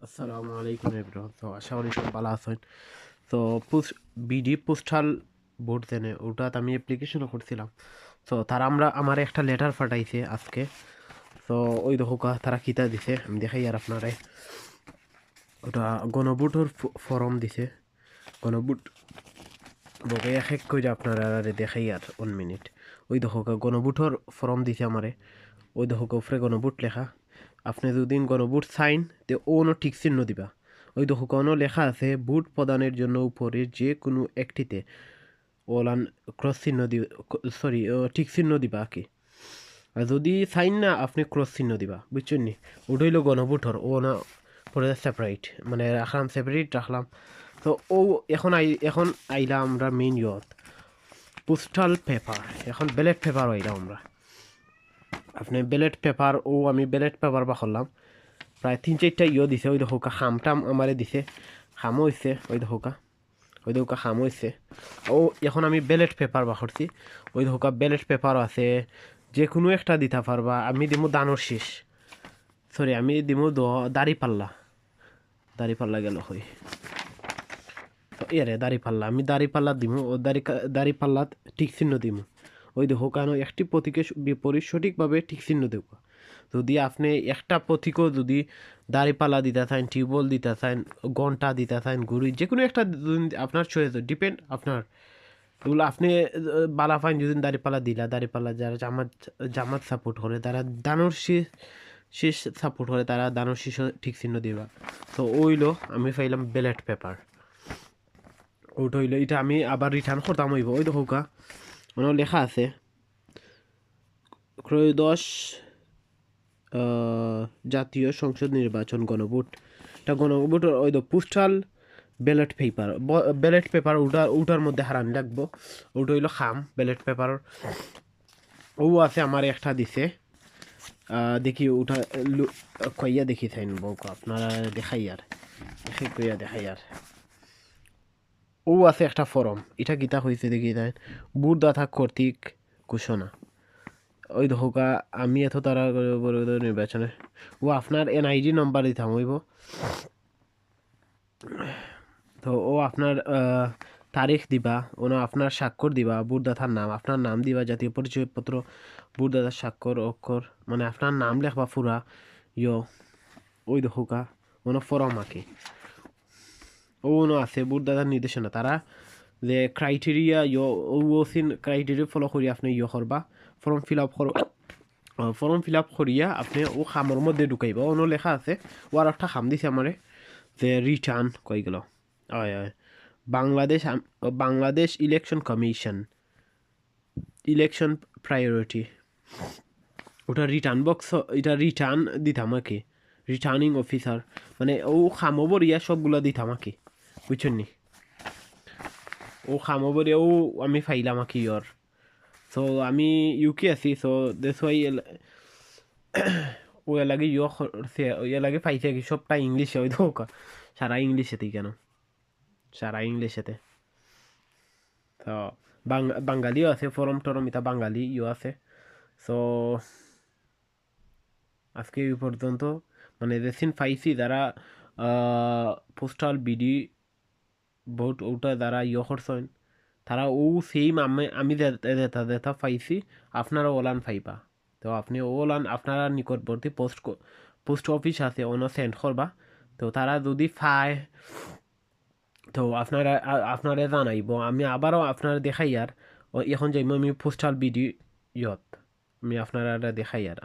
আসসালামু আলাইকুম এভরিওয়ান। তো আশা করি সব ভালো আছেন। তো বিডি পোস্টাল বোর্ড দেনে ওটাতে আমি অ্যাপ্লিকেশনও করছিলাম। তো তারা আমার একটা লেটার পাঠাইছে আজকে। তো ওই দেখো তারা কিতা দিছে আমি দেখাই আর আপনারে। ওটা গণভোটর ফর্ম দিছে। গণভোট বকে এক এক করে আপনারা দেখাই আর 1 মিনিট। ওই দেখো গণভোটর ফর্ম দিছে আমারে। ওই দেখো উপরে গণভোট লেখা। আপনি যদি গণভোট সাইন তে ওনো ঠিক চিহ্ন দিবা। ওই দেখো কোনো লেখা আছে ভোট প্রদানের জন্য উপরে যে কোনো একটিতে ওলান ক্রস চিহ্ন দিবা, সরি ঠিক চিহ্ন দিবা কি। আর যদি সাইন না আপনি ক্রস চিহ্ন দিবা, বুঝছেন নি। ওটা হইলো গণভোটর ও না পরে সেপারেট মানে রাখলাম, সেপারেট রাখলাম। তো ও এখন আইলাম আমরা মেইন ইয়ত পোস্টাল পেপার। এখন ব্যালট পেপার আইলাম আমরা। আপনি ব্যালট পেপার আমি ব্যালট পেপার বা করলাম প্রায় 3-4টা দিছে। ওই দেখো খামটাম আমারে দিছে, খামও হয়েছে। ওই দেখো খাম হয়েছে। এখন আমি ব্যালট পেপার বা করছি। ওই দেখো ব্যালট পেপারও আছে, যে কোনো একটা দিতে পারবা। আমি দিমু দানোর শীষ, সরি আমি দিমু দাড়ি পাল্লা গেল হই। তো এরে দাড়ি পাল্লা, আমি দাড়ি পাল্লা দিমু ও দাড়ি পাল্লাত ঠিক চিহ্ন দিমু। ওই দেখো কারণ একটি প্রতীকের বিপরীত সঠিকভাবে ঠিক চিহ্ন দেব। যদি আপনি একটা প্রতীকও যদি দাড়িপাল্লা দিতে চান, টিউবওয়েল দিতে চান, ঘন্টা দিতে চান, ঘুড়ি, যে কোনো একটা আপনার চয়েস ডিপেন্ড আপনার। এগুলো আপনি বালা ফাইন যদি দাড়িপাল্লা দিলা, দাড়িপাল্লা যারা জামাত সাপোর্ট করে তারা দানোর শীষ সাপোর্ট করে তারা দানোর শীষ ঠিক চিহ্ন দিবা। তো ওইলো আমি পাইলাম ব্যালট পেপার। ওটা হইলো এটা আমি আবার রিটার্ন করতাম হইব। ওই দেখো ওনার লেখা আছে ত্রয়োদশ জাতীয় সংসদ নির্বাচন গণভোট। এটা গণভোট ওই তো পোস্টাল ব্যালট পেপার ওটার মধ্যে হারান লাগবো। ওটা হইলো খাম ব্যালট পেপার। ও আছে আমার একটা দিছে। দেখি ওটা কইয়া দেখি থাইন বউকে আপনারা দেখাই আর কইয়া দেখাই আর। ও আছে একটা ফরম, এটা কিতা হয়েছে দেখি তাই বুটদাতা কর্তৃক ঘোষণা। ওই ধোকা আমি এত তারা নির্বাচনে আপনার এনআইডি নাম্বার দিতাম হইব। তো আপনার তারিখ দিবা, আপনার স্বাক্ষর দিবা, বুটদাতার নাম, আপনার নাম দিবা, জাতীয় পরিচয়পত্র, বুটদাতার স্বাক্ষর অক্ষর মানে আপনার নাম লেখবা পুরা ওই দেখোকা ফরম আঁকে আছে বুটদাতার নির্দেশনা। তারা যে ক্রাইটেরিয়া ক্রাইটেরিয়া ফলো করি আপনি করবা ফর্ম ফিল আপ করিয়া আপনি খামের মধ্যে ঢুকাইবা। লেখা আছে আর একটা খাম দিছে আমারে যে রিটার্ন কই গেল। Bangladesh election commission election priority. ওটা রিটার্ন বক্স, এটা রিটার্ন দিতাম আর কি। রিটার্নিং অফিসার মানে খামবরিয়া সবগুলো দিতাম আর কি, বুঝছেন নি। খামবরিয়াও আমি ফাইলাম আর কি সো আমি ইউকে আছি। সো দেশ ওয়াই ও লাগে লাগে পাইছে কি সবটা ইংলিশে। ওই ধোকা সারা ইংলিশেতেই কেন, সারা ইংলিশেতে। তো বাঙালিও আছে, ফরম টরম এটা বাঙালি আছে। সো আজকে এই পর্যন্ত মানে রেসিন পাইছি যারা পোস্টাল বিডি ভোট ওটা যারা করছেন তারা সেম আমি যেটা পাইছি আপনারা ওলান পাইবা। তো আপনি ওলান আপনারা নিকটবর্তী পোস্ট অফিস আছে সেন্ড করবা। তো তারা যদি পায় তো আপনারা জানাইব। আমি আবারও আপনারা দেখাই আর এখন যাইব আমি পোস্টাল বিডি আমি আপনারা দেখাই আর